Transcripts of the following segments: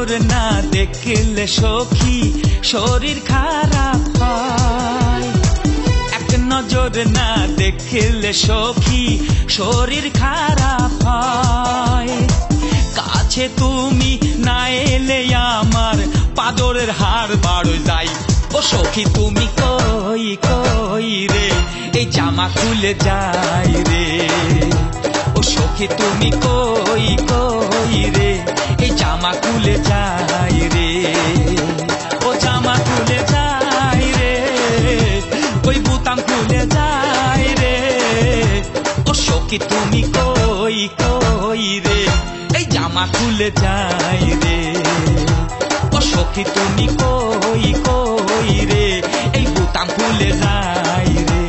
নজর না দেখলে সখী শরীর খারাপ হয়। এক নজর না দেখলে সখী শরীর খারাপ হয়। কাছে তুমি না এলে আমার পাদরের হাড় বাড় যায়। ও সখী তুমি কই কই রে, এই জামা খুলে যায় রে। ও সখী তুমি কই কই রে, এই জামা খুলে যায় রে। ও জামা খুলে যায় রে, ওই বুতাম খুলে যায় রে। ও সখী তুমি কই কই রে, এই জামা খুলে যায় রে। ও সখী তুমি কই কই রে, এই বুতাম খুলে যায় রে।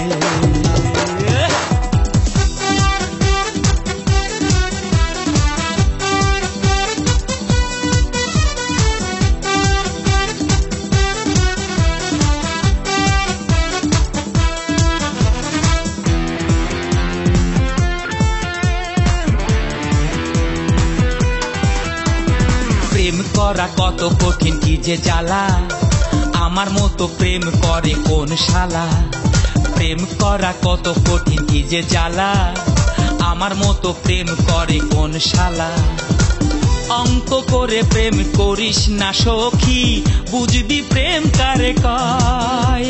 প্রেম করা কত কঠিন কি যে জ্বালা, আমার মতো প্রেম করে কোন শালা। প্রেম করা কত কঠিন কি যে জ্বালা, আমার মতো প্রেম করে কোন শালা। অঙ্ক করে প্রেম করিস না সখী, বুঝবি প্রেম কারে কয়।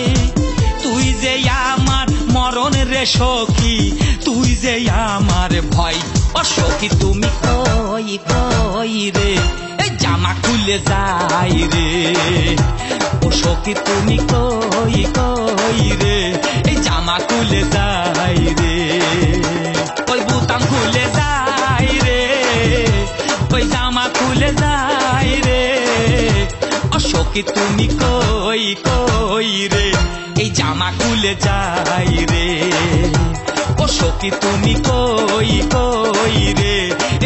তুই যে আমার মরণ রে সখী, তুই যে আমার ভয়। ও সখী তুমি কই কই রে, এই জামা খুলে যায় রে। ও সখী তুমি কই কই রে, এই জামা খুলে যায় রে। ওই বুতাম খুলে যায় রে, ওই জামা খুলে যায় রে। ও সখী তুমি কই কই রে, এই জামা খুলে যায় রে। ও সখী তুমি কই কই রে,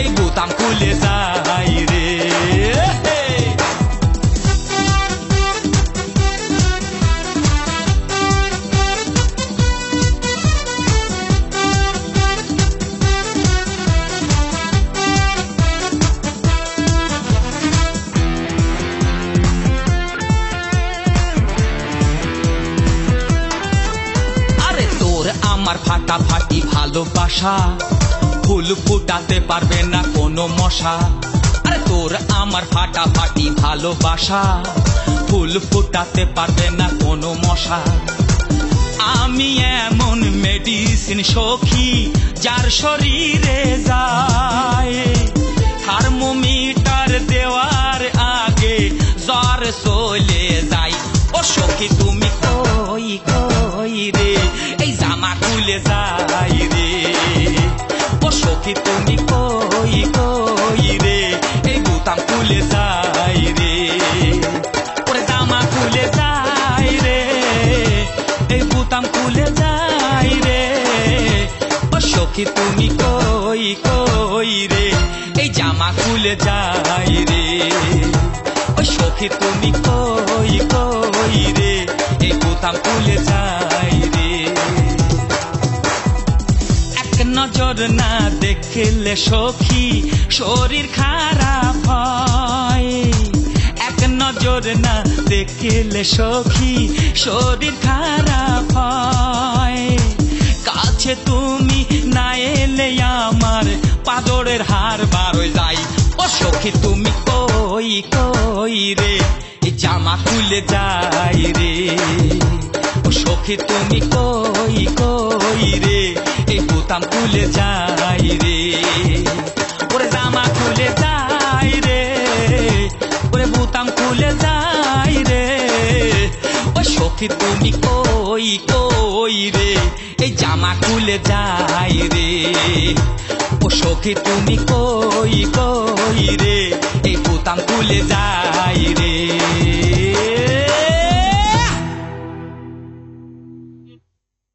এই বুতাম খুলে যায় রে। আমার ফাটাফাটি ভালোবাসা, ফুল ফুটাতে পারবে না কোনো মশা। আরে তোর আমার ফাটাফাটি ভালোবাসা, ফুল ফুটাতে পারবে না কোনো মশা। আমি এমন মেডিসিন সখী, যার শরীরে যায়। থার্মোমিটার দেওয়ার আগে জ্বর চলে যায়। ও সখী তুমি কই কই রে, এই জামা খুলে যায় রে। ও সখী তুমি কই কই রে, এই বুতাম খুলে যায় রে। ওরে জামা খুলে যায় রে, এই বুতাম খুলে যায় রে। ও সখী তুমি কই কই রে, এই জামা খুলে যায় রে। ও সখী তুমি কই কই রে, এই বুতাম খুলে যায় রে। এক নজর না দেখলে সখী শরীর খারাপ হয়। এক নজর না দেখলে সখী শরীর খারাপ হয়। কাছে তুমি না এলে আমার পাদরের হাড় বার হয়ে যায়। ও সখী তুমি কই কই রে, এই জামা খুলে যায় রে। ও সখী তুমি কই কই রে, এই বুতাম খুলে যায় রে। ওরে জামা খুলে যায় রে, ওরে বুতাম খুলে যায় রে। ও সখী তুমি কই কই রে, এই জামা খুলে যায় রে। ও সখী তুমি কই কই রে, এই বুতাম খুলে যায় রে।